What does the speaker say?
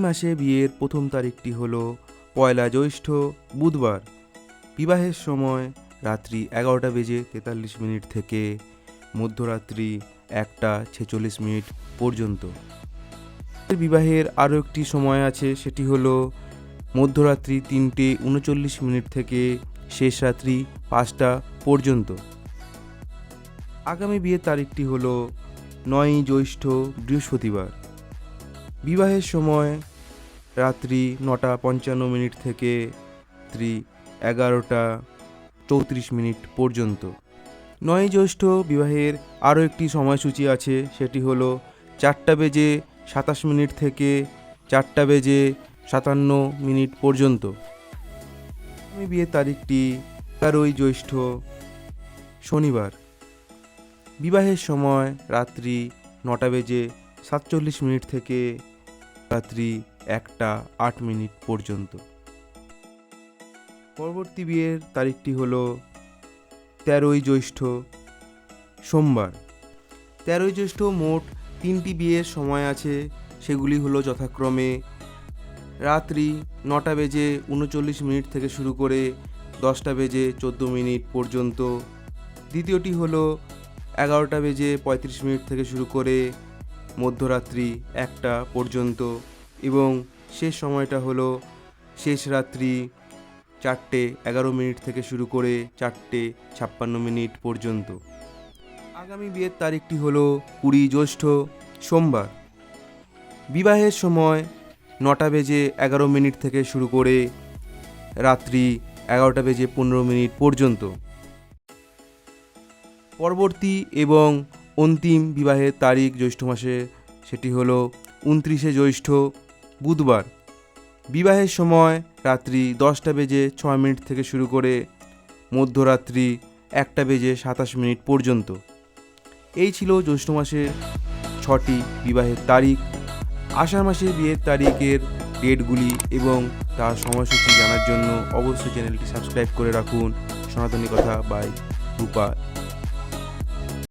মাসে বিয়ের প্রথম তারিখটি হল পয়লা জ্যৈষ্ঠ বুধবার। বিবাহের সময় রাত্রি 11:43 থেকে মধ্যরাত্রি 1:46 পর্যন্ত। বিবাহের আরও একটি সময় আছে, সেটি হলো মধ্যরাত্রি 3:39 থেকে শেষ রাত্রি 5টা পর্যন্ত। আগামী বিয়ের তারিখটি হলো 9ই জ্যৈষ্ঠ বৃহস্পতিবার। বিবাহের সময় রাত্রি 9:55 থেকে রাত্রি 11:34 পর্যন্ত। 9ই জ্যৈষ্ঠ বিবাহের আরও একটি সময়সূচি আছে, সেটি হলো 4:27 থেকে 4:57 পর্যন্ত। আমি বিয়ের তারিখটি 11ই জ্যৈষ্ঠ শনিবার। বিবাহের সময় রাত্রি 9:47 থেকে রাত্রি 1:08 পর্যন্ত। পরবর্তী বিয়ের তারিখটি হলো 13ই জ্যৈষ্ঠ সোমবার। 13ই জ্যৈষ্ঠ মোট 3টি বিয়ের সময় আছে, সেগুলি হলো যথাক্রমে রাত্রি 9:39 থেকে শুরু করে 10:14 পর্যন্ত। দ্বিতীয়টি হলো 11:35 থেকে শুরু করে মধ্যরাত্রি 1টা পর্যন্ত এবং শেষ সময়টা হলো শেষ রাত্রি 4:11 থেকে শুরু করে 4:56 পর্যন্ত। আগামী বিয়ের তারিখটি হলো 20 জ্যৈষ্ঠ সোমবার। বিবাহের সময় 9:11 থেকে শুরু করে রাত্রি 11:15 পর্যন্ত। পরবর্তী এবং অন্তিম বিবাহের তারিখ জ্যৈষ্ঠ মাসে, সেটি হলো 29শে জ্যৈষ্ঠ বুধবার। বিবাহের সময় রাত্রি 10:06 থেকে শুরু করে মধ্যরাত্রি 1:27 পর্যন্ত। এই ছিল জ্যৈষ্ঠ মাসের 6টি বিবাহের তারিখ। আষাঢ় মাসের বিয়ের তারিখের ডেটগুলি এবং তার সময়সূচি জানার জন্য অবশ্যই চ্যানেলটি সাবস্ক্রাইব করে রাখুন। সনাতনী কথা বাই রূপা।